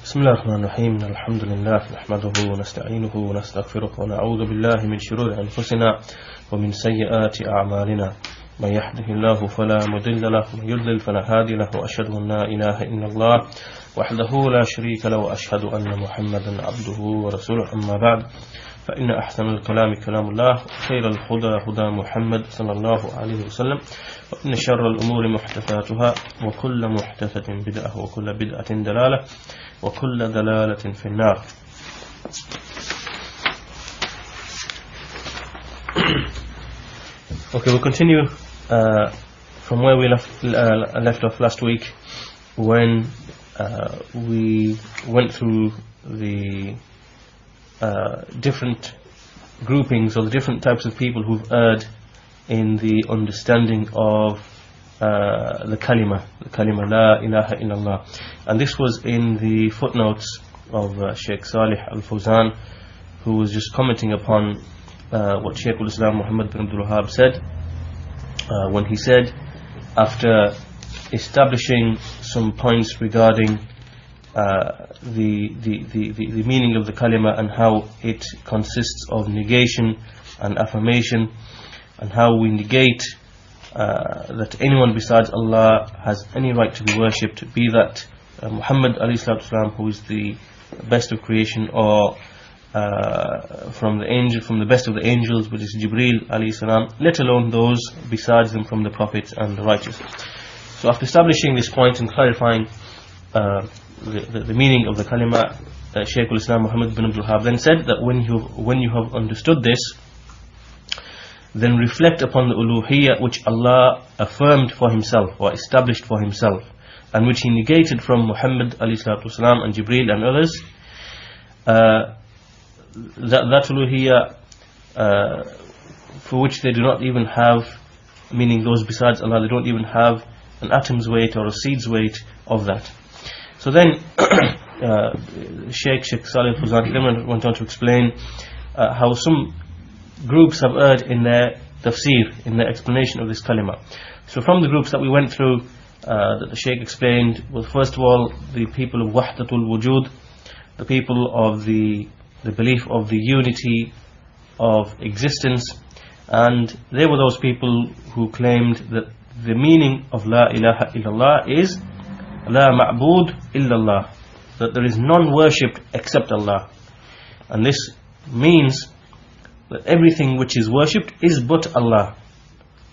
بسم الله الرحمن الرحيم الحمد لله نحمده ونستعينه ونستغفره ونعوذ بالله من شرور أنفسنا ومن سيئات أعمالنا من يهده الله فلا مضل له ومن يضلل فلا هادي له وأشهد أن لا إله إلا الله وحده لا شريك له وأشهد أن محمدا عبده ورسوله أما بعد فإن أحسن الكلام كلام الله وخير الهدى هدى محمد صلى الله عليه وسلم وإن شر الأمور محدثاتها وكل محدثة بدعة وكل بدعة دلالة وكل دلالة في النار. Okay, we'll continue from where we left off last week when we went through the different groupings or the different types of people who've erred in the understanding of the kalima la ilaha illallah, and this was in the footnotes of Shaikh Fawzaan, who was just commenting upon what Shaykh al-Islam Muhammed Ibn Abdul Wahaab said when he said, after establishing some points regarding the meaning of the kalima and how it consists of negation and affirmation, and how we negate that anyone besides Allah has any right to be worshipped, be that Muhammad ﷺ, who is the best of creation, or from the best of the angels, which is Jibreel ﷺ, let alone those besides them from the prophets and the righteous. So after establishing this point and clarifying the meaning of the kalima, Shaykh al-Islam Muhammad Ibn Abdul Wahaab then said that when you have understood this, then reflect upon the uluhiyyah which Allah affirmed for himself or established for himself, and which he negated from Muhammad ﷺ and Jibreel and others. That uluhiyyah for which they do not even have, meaning those besides Allah, they don't even have an atom's weight or a seed's weight of that. So then Shaykh Fawzaan then went on to explain how some groups have erred in their tafsir, in their explanation of this kalima. So from the groups that we went through, that the Shaykh explained, was first of all the people of wahdatul wujud, the people of the belief of the unity of existence, and they were those people who claimed that the meaning of la ilaha illallah is la ma'bud illallah, that there is none worshipped except Allah. And this means that everything which is worshipped is but Allah.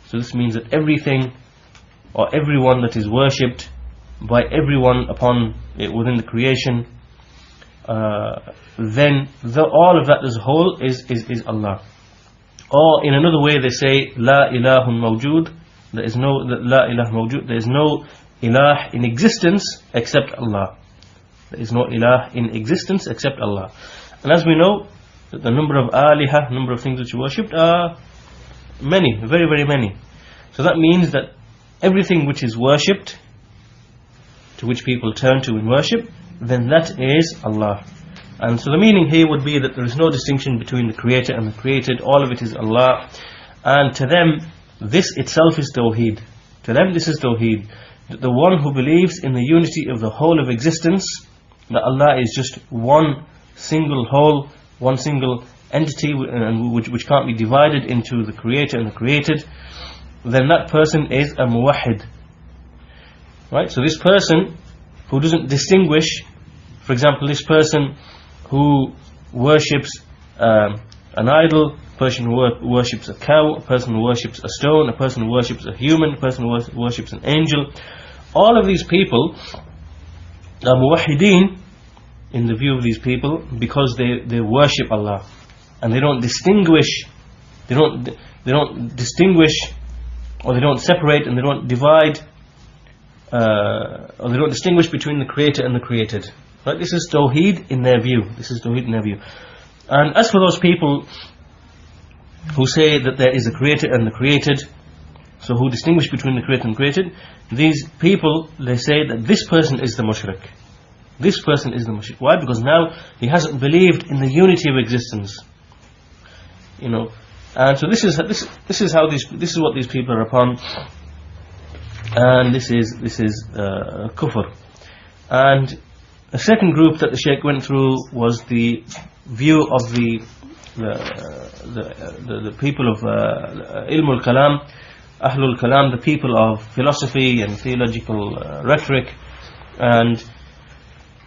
So this means that everything or everyone that is worshipped by everyone within the creation, then all of that as a whole is Allah. Or in another way they say la ilahun mawjud, there is no ilah in existence except Allah. There is no ilah in existence except Allah. And as we know, that the number of aliha, number of things which you worshipped, are many, very, very many. So that means that everything which is worshipped, to which people turn to in worship, then that is Allah. And so the meaning here would be that there is no distinction between the creator and the created. All of it is Allah. And to them, this itself is tawheed. To them, this is tawheed. The one who believes in the unity of the whole of existence, that Allah is just one single whole, one single entity, which can't be divided into the creator and the created, then that person is a muwahhid. Right? So this person who doesn't distinguish, for example, this person who worships an idol, a person who worships a cow, a person who worships a stone, a person who worships a human, a person who worships an angel, all of these people are muwahhideen in the view of these people, because they worship Allah, and they don't distinguish, or they don't separate, and they don't divide, or they don't distinguish between the creator and the created. Right? This is tawheed in their view. And as for those people who say that there is a creator and the created, so who distinguish between the creator and the created, these people, they say that this person is the mushrik. This person is the mushrik. Why? Because now he hasn't believed in the unity of existence. And so this is what these people are upon, and this is kufr. And The second group that the Shaykh went through was the view of the people of Ilm al-Kalam, Ahlul Kalam, the people of philosophy and theological rhetoric. And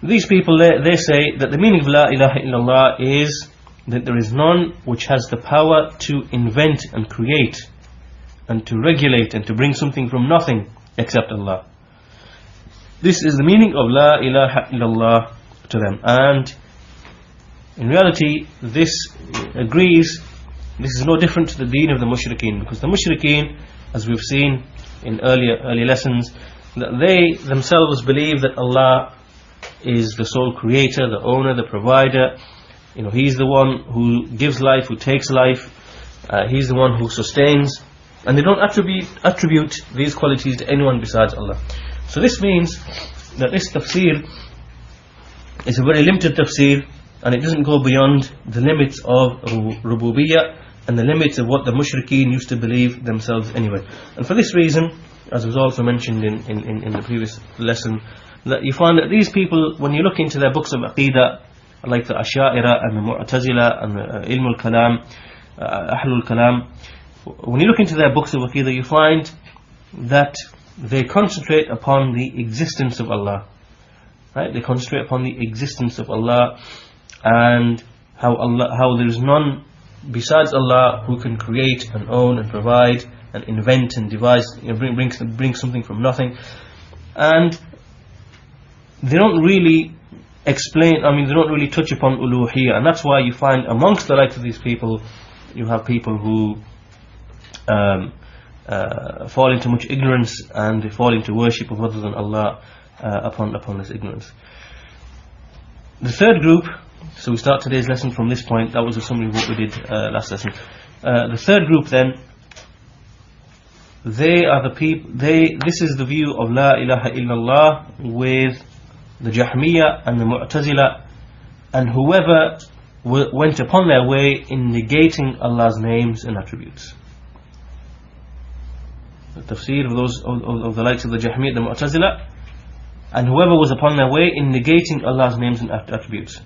these people, they say that the meaning of La ilaha illallah is that there is none which has the power to invent and create and to regulate and to bring something from nothing except Allah. This is the meaning of La ilaha illallah to them. And in reality, this agrees, this is no different to the deen of the mushrikeen, because the mushrikeen, as we've seen in early lessons, that they themselves believe that Allah is the sole creator, the owner, the provider. He's the one who gives life, who takes life. He's the one who sustains, and they don't attribute these qualities to anyone besides Allah. So this means that this tafsir is a very limited tafsir, and it doesn't go beyond the limits of rububiyyah and the limits of what the mushrikeen used to believe themselves anyway. And for this reason, as was also mentioned in the previous lesson, that you find that these people, when you look into their books of Aqidah, like the Asha'ira and the Mu'tazila and the Ilm al-Kalam, Ahlul Kalam, when you look into their books of Aqidah, you find that they concentrate upon the existence of Allah. Right? They concentrate upon the existence of Allah, and how there is none besides Allah who can create and own and provide and invent and devise, bring something from nothing. And they don't really explain, they don't really touch upon uluhiyyah, and that's why you find amongst the likes of these people, you have people who fall into much ignorance, and they fall into worship of other than Allah upon this ignorance. The third group, so we start today's lesson from this point. That was a summary of what we did last lesson. The third group then, they are the people, this is the view of La ilaha illallah with the Jahmiyyah and the Mu'tazila, and whoever went upon their way in negating Allah's names and attributes. The tafsir of those of the likes of the Jahmiyyah, the Mu'tazila, and whoever was upon their way in negating Allah's names and attributes.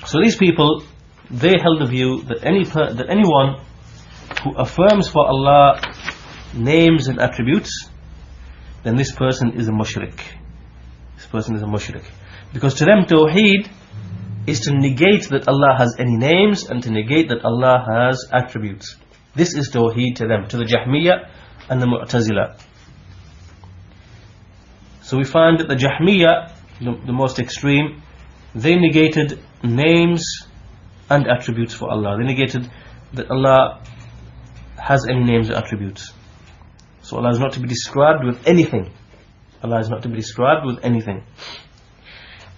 So these people, they held the view that anyone who affirms for Allah names and attributes, then this person is a mushrik. This person is a mushrik. Because to them, Tawheed is to negate that Allah has any names and to negate that Allah has attributes. This is Tawheed to them, to the Jahmiyyah and the Mu'tazila. So we find that the Jahmiyyah, the most extreme, they negated names and attributes for Allah. They negated that Allah has any names or attributes. So Allah is not to be described with anything. Allah is not to be described with anything.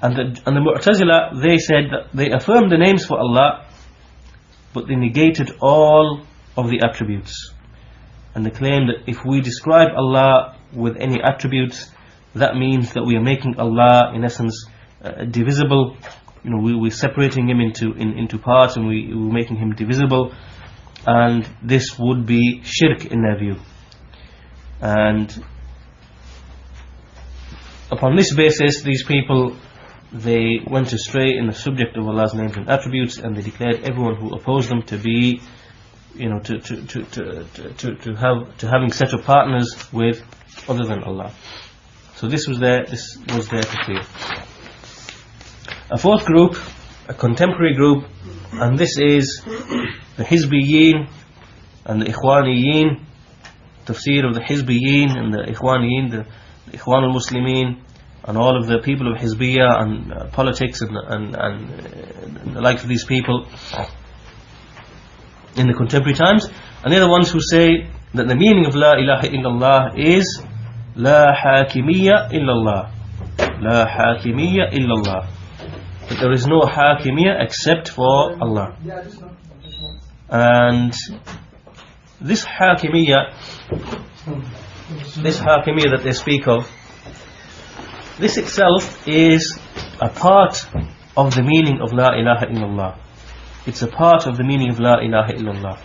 And the Mu'tazila, they said that they affirmed the names for Allah, but they negated all of the attributes. And they claim that if we describe Allah with any attributes, that means that we are making Allah, in essence, divisible. We're separating Him into parts, and we're making Him divisible, and this would be shirk in their view. And upon this basis, these people, they went astray in the subject of Allah's names and attributes, and they declared everyone who opposed them to be, to having set up partners with other than Allah. So this was their tafsir. A fourth group, a contemporary group, and this is the Hizbiyyin and the Ikhwaniyyin. Tafsir of the Hizbiyyin and the Ikhwaniyyin, the Ikhwan al-Muslimin, and all of the people of Hizbiyya and politics and the likes of these people in the contemporary times. And they're the ones who say that the meaning of La ilaha illallah is La hakimiyya illallah. La hakimiyya illallah. That there is no hakimiyya except for Allah. And this hakimiyya that they speak of, this itself is a part of the meaning of La ilaha illallah. It's a part of the meaning of La ilaha illallah.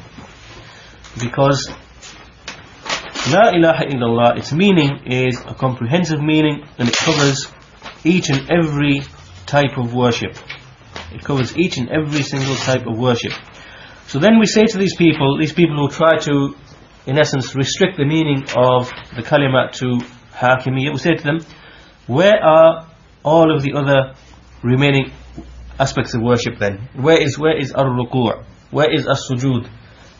Because La ilaha illallah, its meaning is a comprehensive meaning, and it covers each and every type of worship. It covers each and every single type of worship. So then we say to these people who try to, in essence, restrict the meaning of the kalima to hakimiyyah, we say to them, where are all of the other remaining aspects of worship then? Where is ar-ruku'? Where is as-sujud?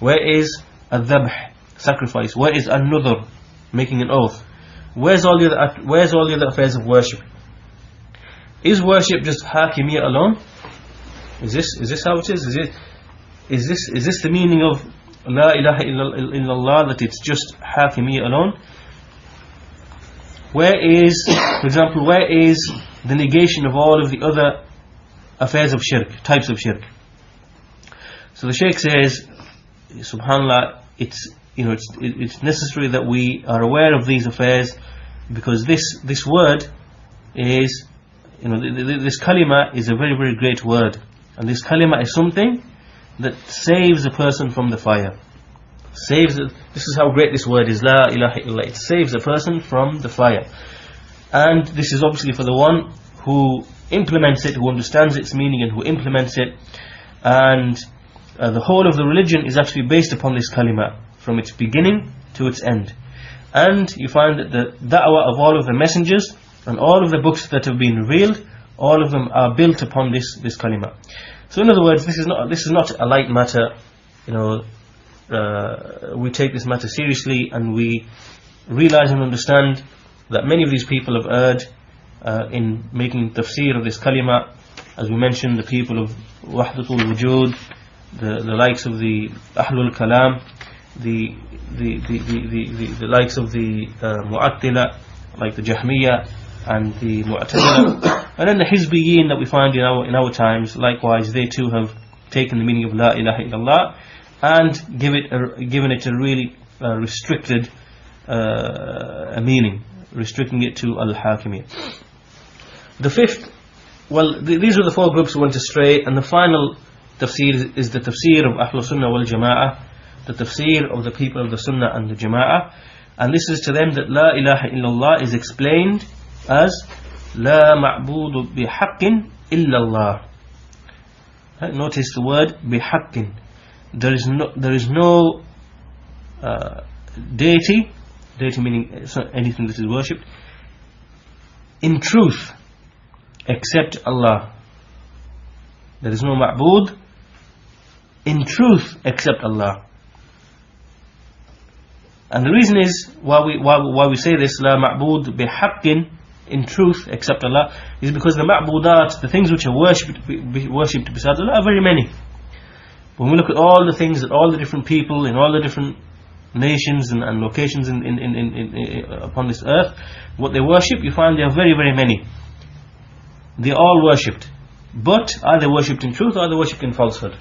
Where is al-dhabh, sacrifice? Where is al-nudhr, making an oath? Where's all the other affairs of worship? Is worship just hakimiyyah alone? Is this how it is? Is this the meaning of la ilaha illallah, that it's just hakimiyyah alone? Where is, for example, where is the negation of all of the other affairs of shirk, types of shirk? So the Shaykh says, subhanallah, it's necessary that we are aware of these affairs, because this word is, this kalima is a very, very great word, and this kalima is something that saves a person from the fire. This is how great this word is, la ilaha illallah. It saves a person from the fire. And this is obviously for the one who implements it, who understands its meaning and who implements it. And the whole of the religion is actually based upon this kalima, from its beginning to its end. And you find that the da'wah of all of the messengers and all of the books that have been revealed, all of them are built upon this kalima. So in other words, this is not a light matter. We take this matter seriously, and we realize and understand that many of these people have erred in making tafsir of this kalima. As we mentioned, the people of wahdatul wujud, the likes of the ahlul kalam, the likes of the mu'attila, like the jahmiyyah and the mu'tazila, and then the hizbiyyin that we find in our times. Likewise, they too have taken the meaning of la ilaha illallah and given it a really restricted meaning, restricting it to al-hakimiyyah. The fifth, these are the four groups who went astray, and the final tafsir is the tafsir of Ahlul Sunnah wal Jama'ah, the tafsir of the people of the Sunnah and the Jama'ah. And this is to them that la ilaha illallah is explained as la ma'budu bihaqqin illallah. Notice the word bihaqqin. There is no deity meaning anything that is worshipped, in truth except Allah. There is no ma'bud in truth except Allah. And the reason is why we say this, la ma'bud bihaqqin, in truth except Allah, is because the ma'budat, the things which are worshipped besides Allah, are very many. When we look at all the things that all the different people in all the different nations and locations upon this earth, what they worship, you find they are very, very many. They are all worshipped, but are they worshipped in truth or are they worshipped in falsehood?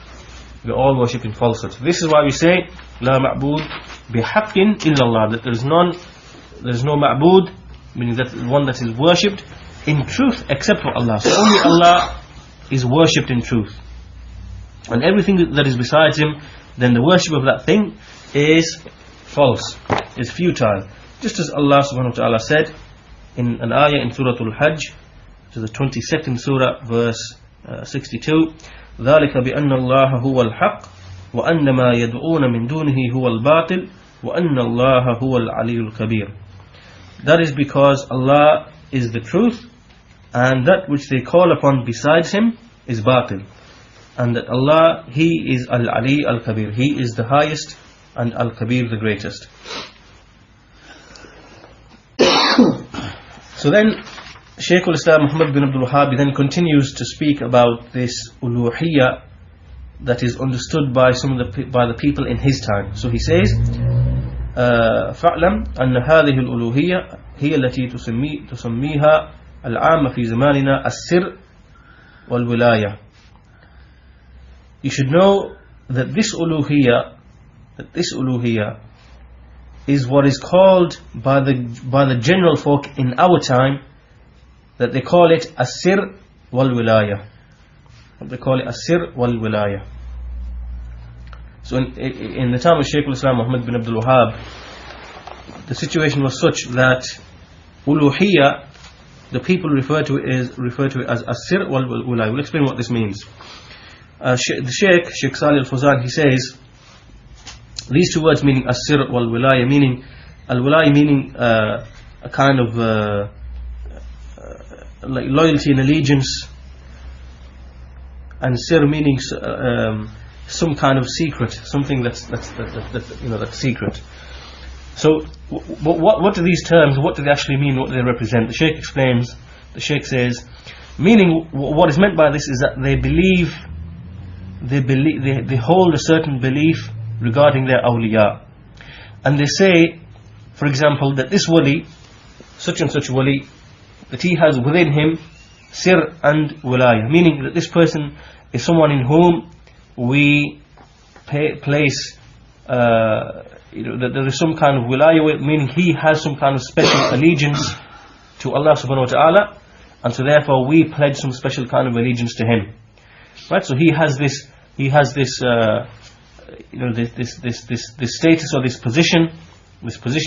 They are all worshipped in falsehood. So this is why we say la ma'bud bihaqqin illallah, that there is no ma'bud, meaning that one that is worshipped in truth except for Allah. So only Allah is worshipped in truth, and everything that is besides Him, then the worship of that thing is false, is futile. Just as Allah subhanahu wa ta'ala said in an ayah in Surah Al-Hajj, to the 22nd surah, verse 62, ذَلِكَ بِأَنَّ اللَّهَ هُوَ الْحَقِّ وَأَنَّ مَا يَدْعُونَ مِن دُونِهِ هُوَ الْبَاطِلِ وَأَنَّ اللَّهَ هُوَ الْعَلِيُّ الْكَبِيرُ. That is because Allah is the truth, and that which they call upon besides Him is batil, and that Allah, He is Al-Ali Al-Kabir, He is the highest, and Al-Kabir, the greatest. So then Shaykh al-Islam Muhammed Ibn Abdul Wahaab then continues to speak about this uluhiyyah that is understood by the people in his time. So he says, فَاعْلَمْ أَنَّ هَذِهِ الْأُلُوهِيَّةِ هي التي تسميها العامة في زماننا السر والولاية. You should know that this uluhiyyah is what is called by the general folk in our time, that they call it as-sir wal-wilaya. They call it as-sir wal-wilaya. So in the time of Shaykh al-Islam Muhammad Ibn Abdul Wahaab, the situation was such that uluhiyyah the people refer to it as as-sir wal wilaya. We'll explain what this means. The Shaykh Salih al-Fawzaan, he says these two words meaning as-sir wal wilaya, meaning al-wilaya meaning a kind of like loyalty and allegiance, and sir meaning some kind of secret, something that's secret. So what do these terms, what do they actually mean, what do they represent? The Shaykh explains, the Shaykh says, meaning what is meant by this is that they hold a certain belief regarding their awliya, and they say, for example, that this wali, such and such wali, that he has within him sir and wilaya, meaning that this person is someone in whom we place that there is some kind of wilaya, meaning he has some kind of special allegiance to Allah subhanahu wa ta'ala, and so therefore we pledge some special kind of allegiance to him, right? So he has this this status or this position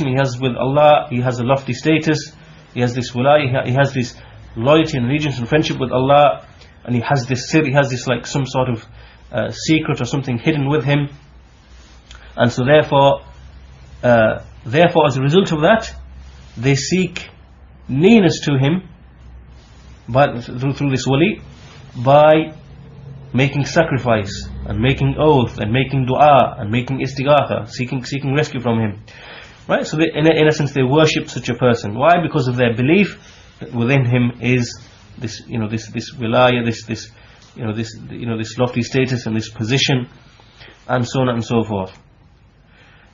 he has with Allah. He has a lofty status, he has this wilaya, he has this loyalty and allegiance and friendship with Allah, and he has this sir, he has this like some sort of secret or something hidden with him, and so therefore as a result of that, they seek nearness to him through this wali, by making sacrifice and making oath and making dua and making istighatha, seeking rescue from him, right? So in essence they worship such a person. Why? Because of their belief that within him is this this wilaya, this lofty status and this position, and so on and so forth.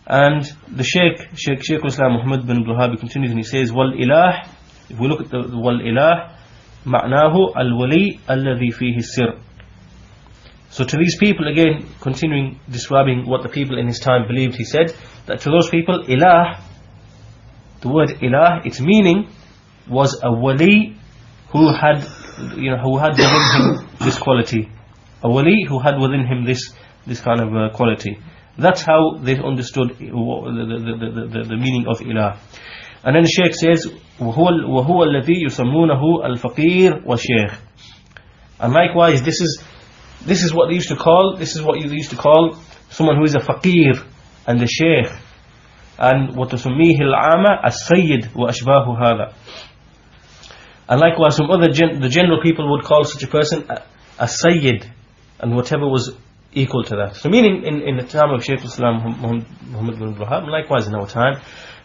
And the Shaykh al-Islam Muhammed Ibn Abdul Wahaab continues and he says, wal ilah, if we look at the wal ilah, ma'nahu al-wali alladhi fihi sir. So to these people, again continuing describing what the people in his time believed, he said that to those people, ilah, the word ilah, its meaning was a wali who had within him this quality, a wali who had within him this kind of quality. That's how they understood the meaning of ilah. And then the Shaykh says, وَهُوَ الَّذِي يُسَمُّونَهُ الْفَقِيرُ وَالشَّيْخُ. And likewise, this is what they used to call, someone who is a faqir and the shaykh. And وَتُسُمِّيهِ الْعَامَ السَّيِّدُ وَأَشْبَاهُ هَذَا. And likewise, the general people would call such a person a sayyid, and whatever was equal to that. So meaning in the time of Shaykh al-Islam Muhammed Ibn Abdul Wahaab, and likewise in our time,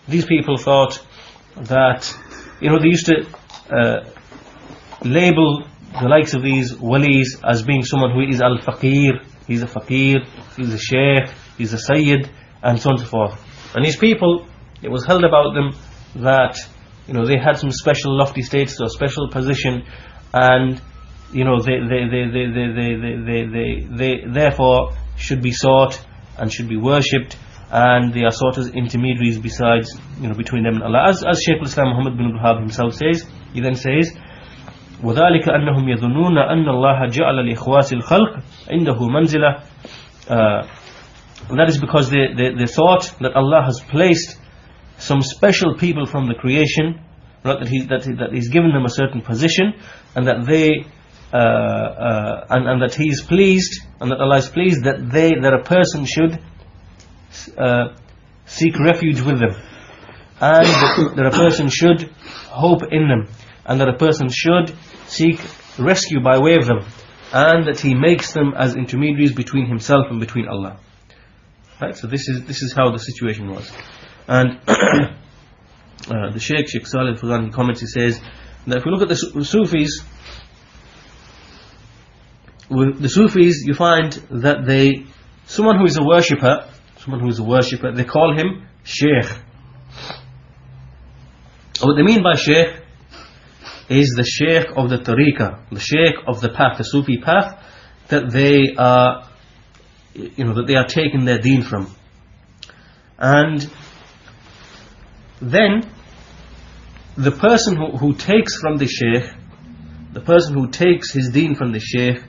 these people thought that they used to label the likes of these walis as being someone who is al-faqir, he's a faqir, he's a shaykh, he's a sayyid, and so on and so forth. And these people, it was held about them that they had some special lofty status or special position, and they therefore should be sought and should be worshipped, and they are sought as intermediaries besides between them and Allah. As Shaykh al-Islam Muhammad Ibn Abdul Wahaab himself says, he then says, وَذَلِكَ أَنَّهُمْ يَظُنُّونَ أَنَّ اللَّهَ جَعَلَ لِإِخْوَاسِ الْخَلْقِ عِنْدَهُ مَنْزِلَةً. That is because they thought that Allah has placed some special people from the creation, right, that He's given them a certain position, and that they and that He is pleased, and that Allah is pleased that a person should seek refuge with them, and that a person should hope in them, and that a person should seek rescue by way of them, and that he makes them as intermediaries between himself and between Allah. Right? So this is how the situation was. And the Shaykh Salih al-Fawzaan, in comments, he says that if we look at the Sufis, with the Sufis you find that someone who is a worshipper, they call him Shaykh. What they mean by Shaykh is the Shaykh of the tariqah, the Shaykh of the path, the Sufi path, that they are taking their deen from. And then the person who takes from the Shaykh, the person who takes his deen from the Shaykh,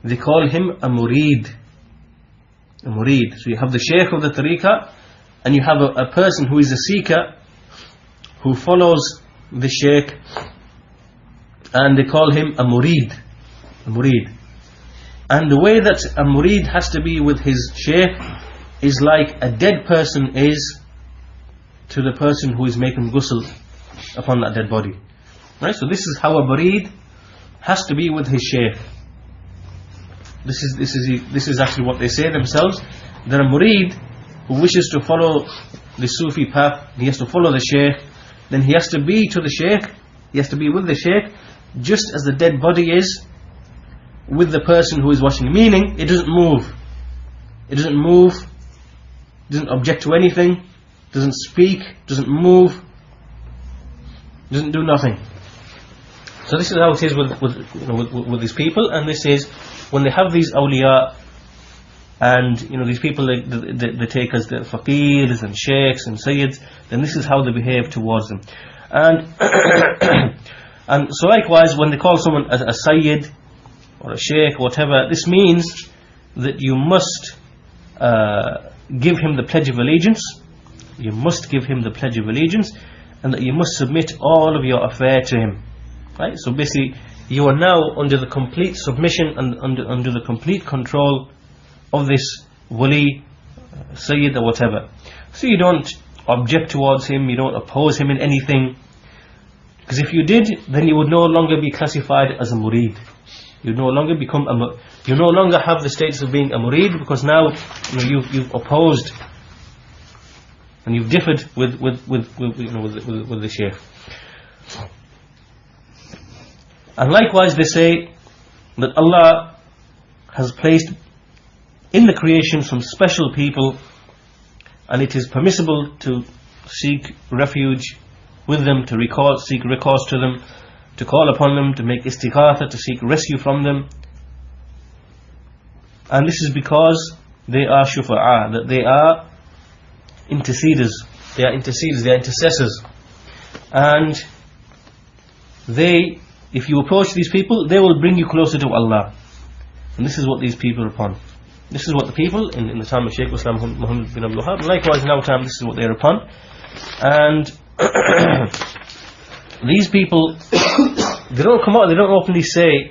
they call him a murid. A murid. So you have the Shaykh of the tariqah, and you have a person who is a seeker, who follows the Shaykh and they call him a murid. A murid. And the way that a murid has to be with his shaykh is like a dead person is to the person who is making ghusl upon that dead body. Right? So this is how a murid has to be with his shaykh. This is actually what they say themselves. That a murid who wishes to follow the Sufi path, he has to follow the shaykh, then he has to be to the shaykh, he has to be with the shaykh, just as the dead body is with the person who is watching. Meaning, it doesn't move. It doesn't move, doesn't object to anything, doesn't speak, doesn't move, doesn't do nothing. So this is how it is with these people. And this is when they have these awliya, and these people they take as the faqirs and sheikhs and sayyids, then this is how they behave towards them. And and so likewise, when they call someone a sayyid or a sheikh or whatever, this means that you must give him the pledge of allegiance. You must give him the pledge of allegiance, and that you must submit all of your affair to him. Right? So basically, you are now under the complete submission and under the complete control of this wali, sayyid or whatever. So you don't object towards him, you don't oppose him in anything, because if you did, then you would no longer be classified as a murid. You no longer become you no longer have the status of being a murid, because now you've opposed and you've differed with the shaykh. And likewise, they say that Allah has placed in the creation some special people, and it is permissible to seek refuge with them, to seek recourse to them, to call upon them, to make istighatha, to seek rescue from them. And this is because they are shufa'a, that they are interceders, they are intercessors. And if you approach these people, they will bring you closer to Allah. And this is what these people are upon. This is what the people in the time of Shaykh Fawzaan, Muhammed Ibn Abdul Wahaab, likewise in our time, this is what they are upon. And these people, they don't come out, they don't openly say,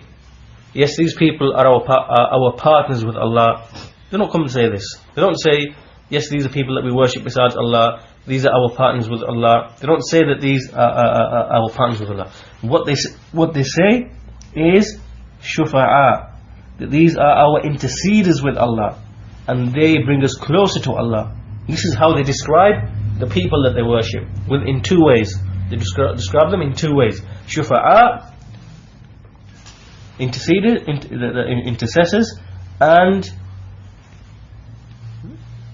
yes, these people are our partners with Allah. They don't come and say this. They don't say, yes, these are people that we worship besides Allah, these are our partners with Allah. They don't say that these are our partners with Allah. What they say is shufa'a, that these are our interceders with Allah, and they bring us closer to Allah. This is how they describe the people that they worship, in two ways. They describe them in two ways: shufa'a, intercessors, and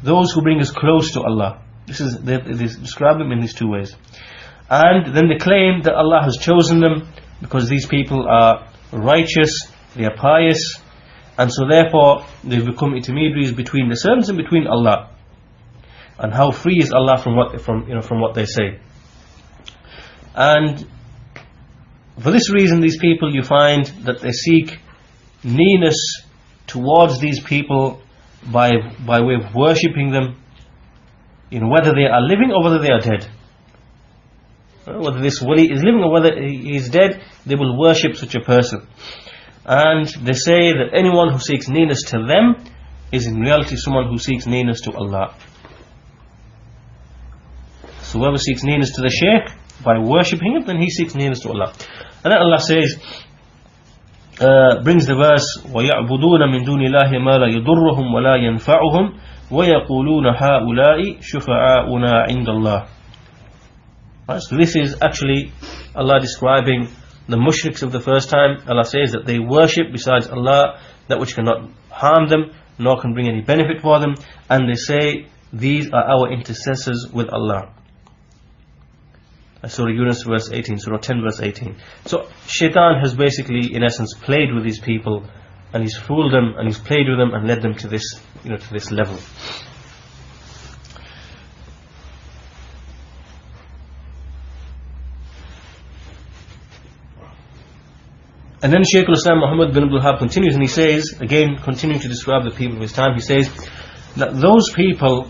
those who bring us close to Allah. They describe them in these two ways. And then they claim that Allah has chosen them because these people are righteous, they are pious, and so therefore they've become intermediaries between the servants and between Allah. And how free is Allah from what they say. And for this reason, these people, you find that they seek nearness towards these people by way of worshipping them, whether they are living or whether they are dead. Whether this wali is living or whether he is dead, they will worship such a person. And they say that anyone who seeks nearness to them is in reality someone who seeks nearness to Allah. So whoever seeks nearness to the shaykh by worshipping him, then he seeks nearness to Allah. And then Allah says, brings the verse, وَيَعْبُدُونَ مِن دُونِ اللَّهِ مَا لَا يَضُرُّهُمْ وَلَا يَنْفَعُهُمْ وَيَقُولُونَ هَؤُلَاءِ شُفَعَاؤُنَا عِنْدَ اللَّهِ. Right, so this is actually Allah describing the mushriks of the first time. Allah says that they worship besides Allah that which cannot harm them nor can bring any benefit for them, and they say these are our intercessors with Allah. Surah Yunus verse 18, Surah 10 verse 18. So Shaitan has basically in essence played with these people, and he's fooled them and he's played with them and led them to this to this level. And then Shaykh al-Islam Muhammed Ibn Abdul Wahaab continues, and he says, again continuing to describe the people of his time, he says that those people,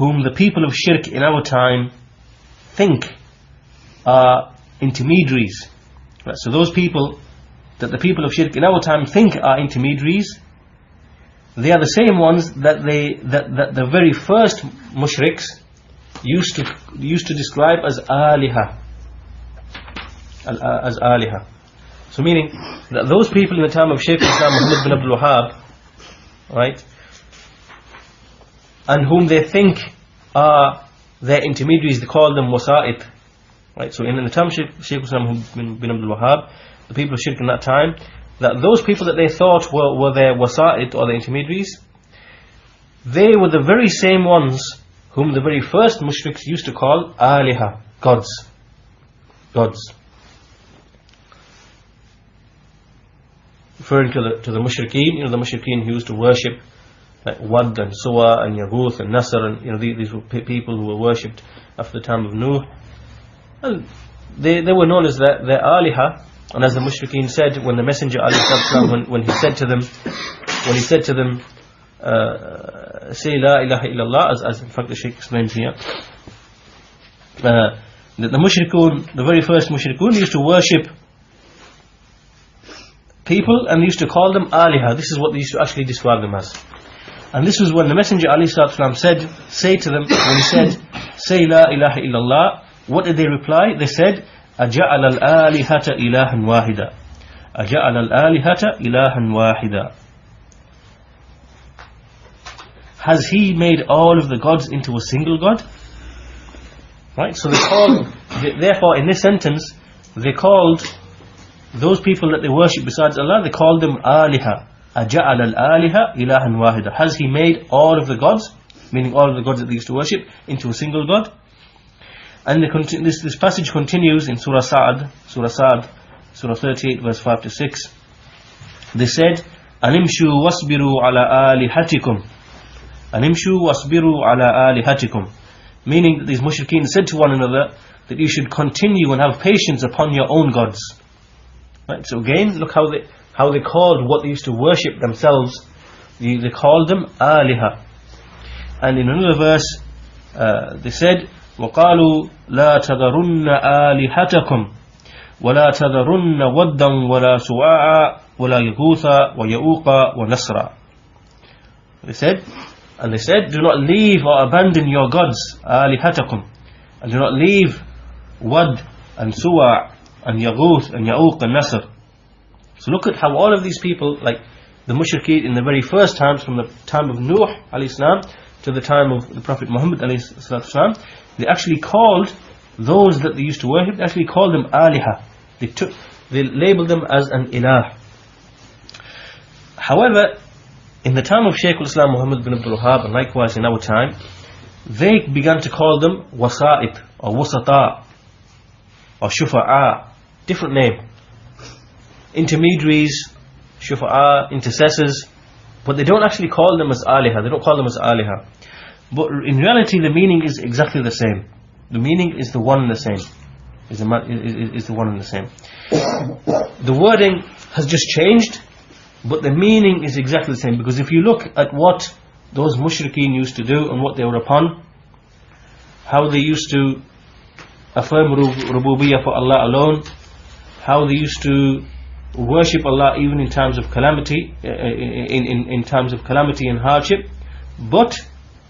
whom the people of shirk in our time think are intermediaries. Right, so those people that the people of shirk in our time think are intermediaries, they are the same ones that the very first mushriks used to describe as aliha, as aliha. So meaning that those people in the time of Shaikh Fawzaan, Muhammed Ibn Abdul Wahaab, right, and whom they think are their intermediaries, they call them wasa'it. Right, so in the time of Shaikh Fawzaan Ibn Abdul Wahaab, the people of shirk in that time, that those people that they thought were their wasa'it or their intermediaries, they were the very same ones whom the very first mushriks used to call aliha, gods. Referring to the mushrikeen, the mushrikeen who used to worship like Wad and Suwa and Yaguth and Nasr, and these were people who were worshipped after the time of Nuh, and they were known as their aliha. And as the mushrikeen said, when the Messenger ﷺ, when he said to them, say la ilaha illallah, as in fact the Shaykh explains here, the mushrikun, the very first mushrikun, used to worship people and used to call them aliha. This is what they used to actually describe them as. And this was when the Messenger ﷺ said, say to them, when he said, say la ilaha illallah, what did they reply? They said, أجعل الآلهة إلها واحدا أجعل الآلهة إلها واحدا. Has he made all of the gods into a single god? Right, so therefore in this sentence, they called those people that they worship besides Allah, they called them aliha. أجعل الآلهة إلها واحدا. Has he made all of the gods, meaning all of the gods that they used to worship, into a single god? And this passage continues in Surah Surah 38 verse 5 to 6. They said, Animshu wasbiru ala alihatikum. Animshu wasbiru ala alihatikum. Meaning that these mushrikeen said to one another that you should continue and have patience upon your own gods. Right? So again, look how they called what they used to worship themselves. They called them aliha. And in another verse, they said, وقالوا لا تذرن آلهتكم ولا تذرن ودا ولا سواعا ولا يغوث ويعوق ونسرا. They said, do not leave or abandon your gods, آلهتكم, and do not leave Wad and Suwa and Yaguth and Ya'uq and Nasr. So look at how all of these people, like the mushrikeen in the very first times, from the time of Nuh alayhi salam to the time of the Prophet Muhammad alayhi salam, they actually called those that they used to worship, they actually called them aliha. They labeled them as an ilah. However, in the time of Shaykh al-Islam Muhammed Ibn Abdul Wahaab, and likewise in our time, they began to call them wasa'it or wasata or shufa'a, different name, intermediaries, shufa'a, intercessors, but they don't actually call them as aliha. They don't call them as aliha. But in reality, the meaning is exactly the same. The meaning is the one and the same. Is the one and the same. The wording has just changed, but the meaning is exactly the same. Because if you look at what those mushrikeen used to do and what they were upon, how they used to affirm rububiyyah for Allah alone, how they used to worship Allah even in times of calamity, in times of calamity and hardship, but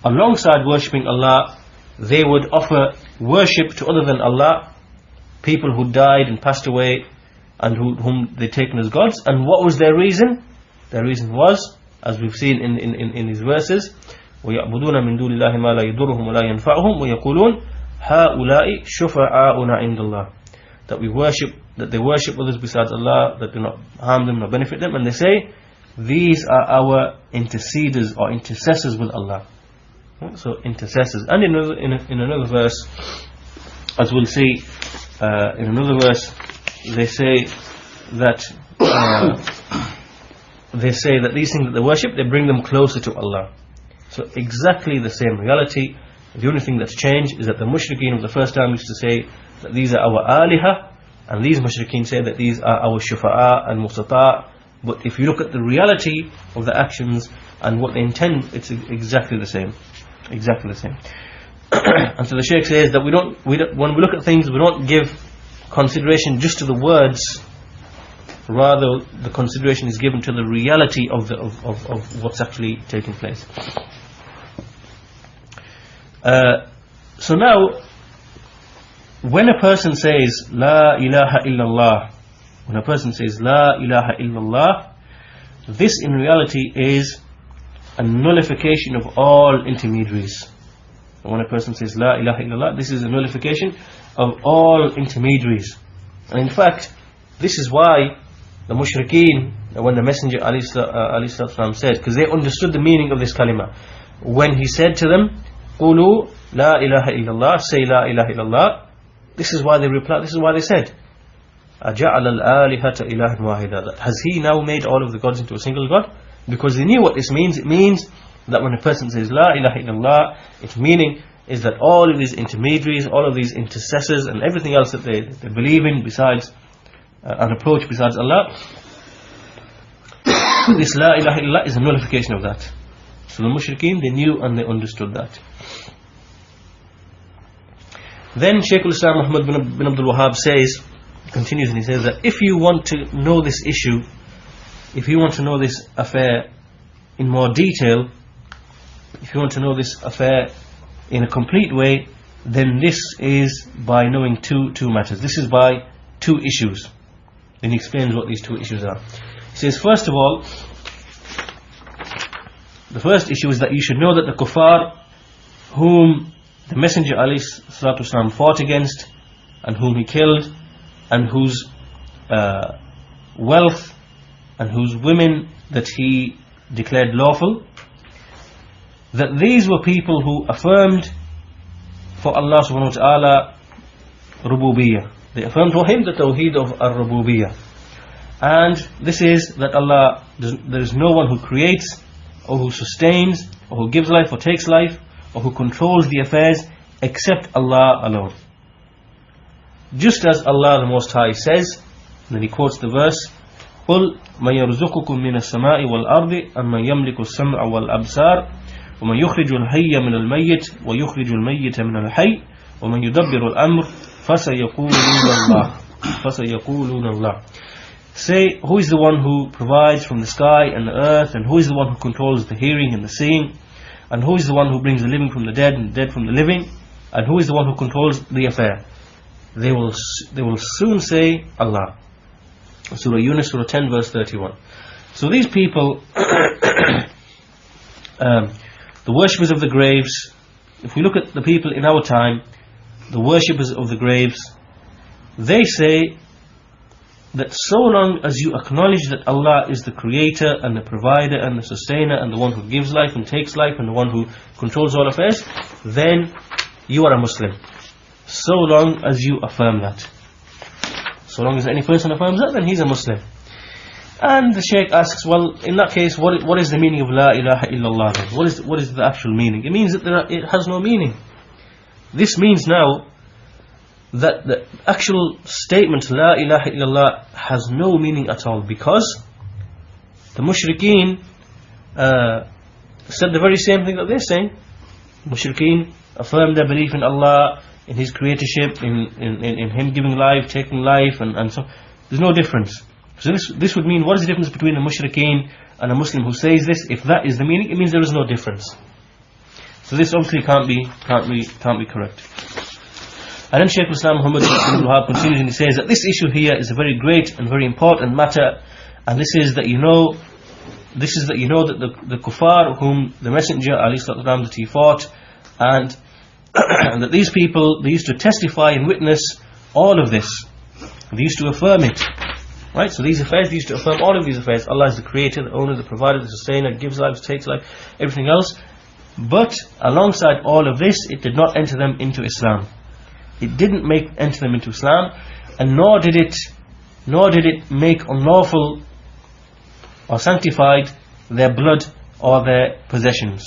alongside worshipping Allah, they would offer worship to other than Allah, people who died and passed away and whom they'd taken as gods. And what was their reason? Their reason was, as we've seen in these verses, وَيَعْبُدُونَ مِن دُونِ اللَّهِ مَا لَا يَضُرُّهُمْ وَلَا يَنْفَعُهُمْ وَيَقُولُونَ هَؤُلَاءِ شُفَعَاؤُنَا عِنْدَ اللَّهِ. That they worship others besides Allah, that do not harm them nor benefit them, and they say, these are our interceders or intercessors with Allah. So intercessors. And in another verse, as we'll see, in another verse, they say that these things that they worship, they bring them closer to Allah. So exactly the same reality. The only thing that's changed is that the mushrikeen of the first time used to say that these are our aliha, and these mushrikeen say that these are our shufa'a and musata. But if you look at the reality of the actions and what they intend, it's exactly the same. Exactly the same. And so the Shaykh says that we don't, when we look at things, we don't give consideration just to the words, rather the consideration is given to the reality of what's actually taking place. So now, when a person says La ilaha illallah, when a person says La ilaha illallah, this in reality is a nullification of all intermediaries. When a person says La ilaha illallah, this is a nullification of all intermediaries. And in fact, this is why the mushrikeen, when the Messenger ﷺ said, because they understood the meaning of this kalima, when he said to them, Qulu La ilaha illallah, say La ilaha illallah, this is why they replied, this is why they said, Aja'al al-alihata ilahan wahida, has he now made all of the gods into a single god? Because they knew what this means. It means that when a person says La ilaha illallah, its meaning is that all of these intermediaries, all of these intercessors and everything else that they believe in besides an approach besides Allah, this La ilaha illallah is a nullification of that. So the mushrikeen, they knew and they understood that. Then Shaykh al-Islam Muhammed Ibn Abdul Wahaab says, continues, and he says that if you want to know this issue, if you want to know this affair in more detail, if you want to know this affair in a complete way, then this is by knowing two matters. This is by two issues. Then he explains what these two issues are. He says, first of all, the first issue is that you should know that the kuffar whom the Messenger ﷺ fought against and whom he killed and whose wealth and whose women that he declared lawful, that these were people who affirmed for Allah subhanahu wa ta'ala rububiyyah. They affirmed for him the tawheed of ar-rububiyyah. And this is that Allah, there is no one who creates or who sustains or who gives life or takes life or who controls the affairs except Allah alone. Just as Allah the Most High says, and then he quotes the verse, قُلْ مَنْ يَرْزُقُكُم مِّنَ السَّمَاءِ وَالْأَرْضِ أَمَّنْ يَمْلِكُ السَّمْعَ وَالْأَبْصَارَ وَمَنْ يُخْرِجُ الْحَيَّ مِنَ الْمَيِّتِ وَيُخْرِجُ الْمَيِّتَ مِنَ الْحَيِّ وَمَنْ يُدَبِّرُ الْأَمْرَ فَسَيَقُولُونَ اللَّهُ. Say, who is the one who provides from the sky and the earth, and who is the one who controls the hearing and the seeing, and who is the one who brings the living from the dead and the dead from the living, and who is the one who controls the affair? They will soon say Allah. Surah Yunus, Surah 10, verse 31. So these people, the worshippers of the graves, if we look at the people in our time, the worshippers of the graves, they say that so long as you acknowledge that Allah is the creator and the provider and the sustainer and the one who gives life and takes life and the one who controls all affairs, then you are a Muslim. So long as you affirm that. So long as any person affirms that, then he's a Muslim. And the Shaykh asks, well, in that case, what is the meaning of La ilaha illallah then? What is the actual meaning? It means that it has no meaning. This means now that the actual statement La ilaha illallah has no meaning at all, because the mushrikeen said the very same thing that they're saying. Mushrikeen affirm their belief in Allah, in His creatorship, in Him giving life, taking life, and so there's no difference. So this would mean, what is the difference between a mushrikeen and a Muslim who says this? If that is the meaning, it means there is no difference. So this obviously can't be correct. And then Shaykh Islam Muhammad Ibn Abdul Wahaab continues and he says that this issue here is a very great and very important matter, and this is that you know that the kuffar whom the Messenger ﷺ that he fought, and and that these people, they used to testify and witness all of this. They used to affirm it. Right? So these affairs, they used to affirm all of these affairs. Allah is the creator, the owner, the provider, the sustainer, gives life, takes life, everything else. But alongside all of this, it did not enter them into Islam. It didn't enter them into Islam, and nor did it make unlawful or sanctified their blood or their possessions.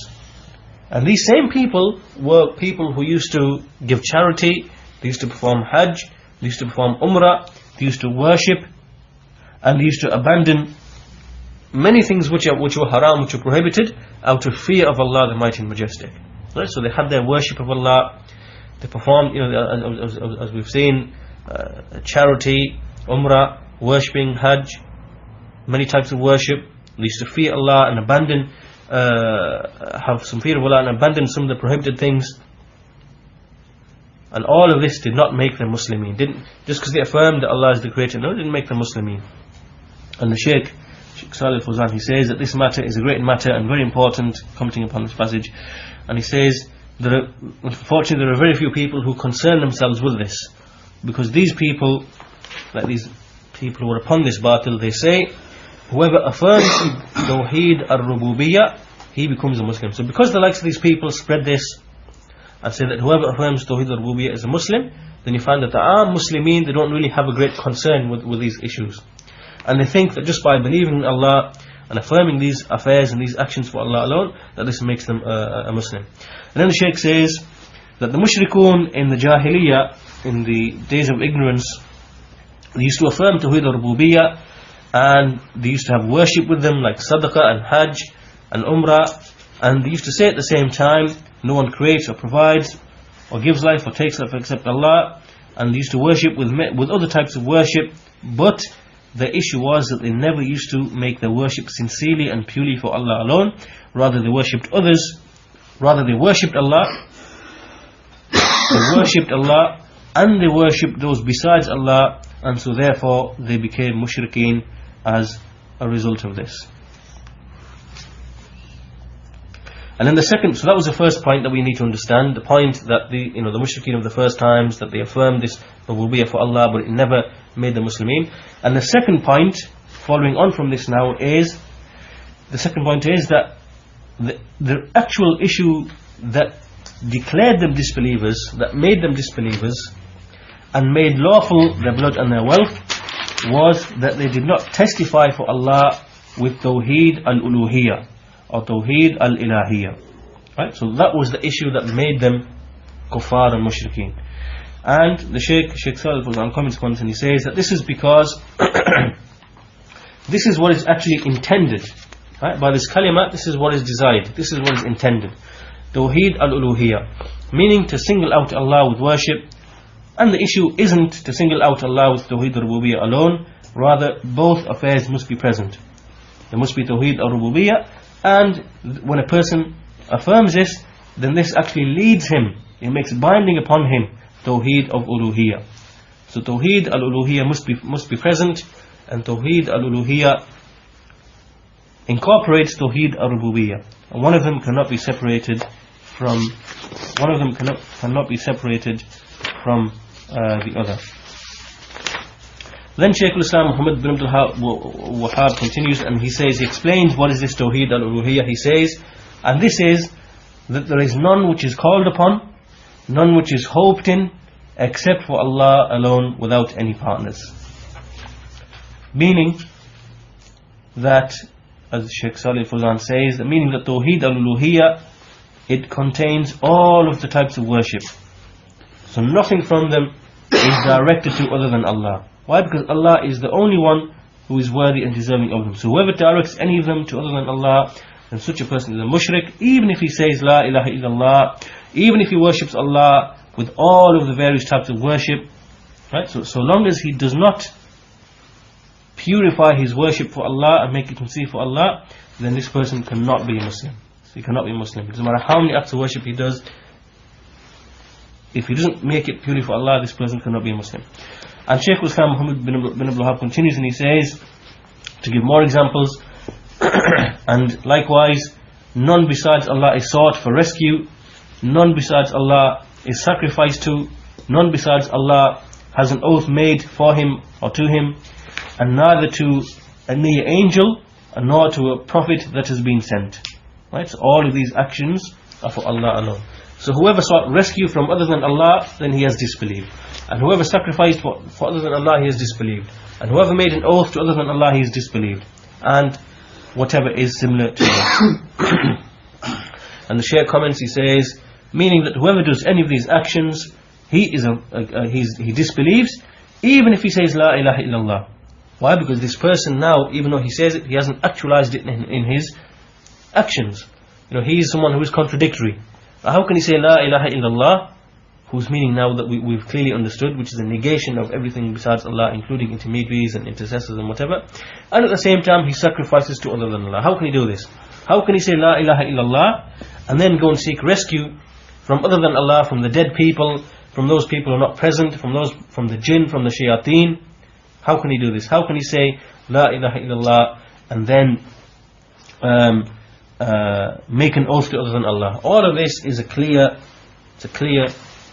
And these same people were people who used to give charity, they used to perform Hajj, they used to perform Umrah, they used to worship, and they used to abandon many things which were haram, which were prohibited, out of fear of Allah the Mighty and Majestic. Right? So they had their worship of Allah. They performed, as we've seen, charity, umrah, worshipping, hajj, many types of worship. They used to fear Allah and abandon, have some fear of Allah and abandon some of the prohibited things. And all of this did not make them Muslimin. Just because they affirmed that Allah is the creator, no, it didn't make them Muslimin. And the Shaikh Fawzaan, he says that this matter is a great matter and very important, commenting upon this passage. And he says, unfortunately there are very few people who concern themselves with this. Because these people, like these people who are upon this batil, they say, whoever affirms Tawheed al-Rububiyyah, he becomes a Muslim. So because the likes of these people spread this, and say that whoever affirms Tawheed al-Rububiyyah is a Muslim, then you find that the Muslimin, they don't really have a great concern with these issues. And they think that just by believing in Allah and affirming these affairs and these actions for Allah alone, that this makes them a Muslim. And then the Shaykh says that the mushrikun in the Jahiliyyah, in the days of ignorance, they used to affirm Tawheed al-Rububiyyah, and they used to have worship with them like sadaqah and hajj and umrah, and they used to say at the same time, no one creates or provides or gives life or takes life except Allah. And they used to worship with other types of worship, but the issue was that they never used to make their worship sincerely and purely for Allah alone. Rather they worshipped others, rather they worshipped Allah, and they worshipped those besides Allah, and so therefore they became mushrikeen as a result of this. And then the second, so that was the first point that we need to understand, the point that the mushrikeen of the first times, that they affirmed this rububiyyah for Allah, but it never made them Muslimin. And the second point, following on from this now, is that the actual issue that declared them disbelievers, that made them disbelievers, and made lawful their blood and their wealth, was that they did not testify for Allah with Tawheed al-Uluhiyyah or Tawheed al-Ilahiyyah. Right? So that was the issue that made them kuffar and mushrikeen. And the Shaykh Fawzaan comments on this, and he says that this is because this is what is actually intended. Right? By this kalima, this is what is desired, this is what is intended. Tawheed al-Uluhiyyah, meaning to single out Allah with worship. And the issue isn't to single out Allah with Tawheed al-Rububiyyah alone, rather both affairs must be present. There must be Tawheed al-Rububiyyah, and when a person affirms this, then this actually leads him, it makes binding upon him Tawheed of Uluhiyyah. So Tawheed al-Uluhiyyah must be present, and Tawheed al-Uluhiyyah incorporates Tawheed al-Rububiyyah. And one of them cannot be separated from the other. Then Shaykh al-Islam Muhammed Ibn Abdul Wahaab continues, and he explains what is this Tawheed al-Uluhiyyah. He says, and this is that there is none which is called upon, none which is hoped in, except for Allah alone, without any partners. Meaning that, as Shaykh Fawzaan says, the meaning that Tawheed al-Uluhiyyah, it contains all of the types of worship. So nothing from them is directed to other than Allah. Why? Because Allah is the only one who is worthy and deserving of them. So whoever directs any of them to other than Allah, then such a person is a mushrik, even if he says La ilaha illallah, even if he worships Allah with all of the various types of worship. Right? So long as he does not purify his worship for Allah and make it sincere for Allah, then this person cannot be a Muslim. So he cannot be a Muslim. It doesn't matter how many acts of worship he does, if he doesn't make it purely for Allah, this person cannot be a Muslim. And Shaykh al-Islam Muhammad Ibn Abdul Wahaab continues, and he says, to give more examples, and likewise, none besides Allah is sought for rescue, none besides Allah is sacrificed to, none besides Allah has an oath made for him or to him, and neither to a mere angel, nor to a prophet that has been sent. Right? So all of these actions are for Allah alone. So whoever sought rescue from other than Allah, then he has disbelieved. And whoever sacrificed for other than Allah, he has disbelieved. And whoever made an oath to other than Allah, he has disbelieved. And whatever is similar to that. And the Shaykh comments, he says, meaning that whoever does any of these actions, he disbelieves, even if he says La ilaha illallah. Why? Because this person now, even though he says it, he hasn't actualized it in his actions. He is someone who is contradictory. How can he say La ilaha illallah, whose meaning now that we've clearly understood, which is a negation of everything besides Allah, including intermediaries and intercessors and whatever, and at the same time he sacrifices to other than Allah? How can he do this? How can he say La ilaha illallah and then go and seek rescue from other than Allah, from the dead people, from those people who are not present, from the jinn, from the shayateen? How can he do this? How can he say La ilaha illallah and then make an oath to other than Allah? All of this is a clear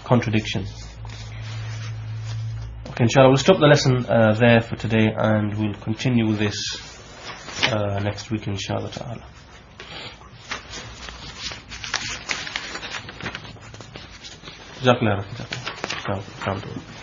contradiction. Okay, inshallah, we'll stop the lesson there for today, and we'll continue with this next week, inshallah ta'ala. Jazakallah khairan.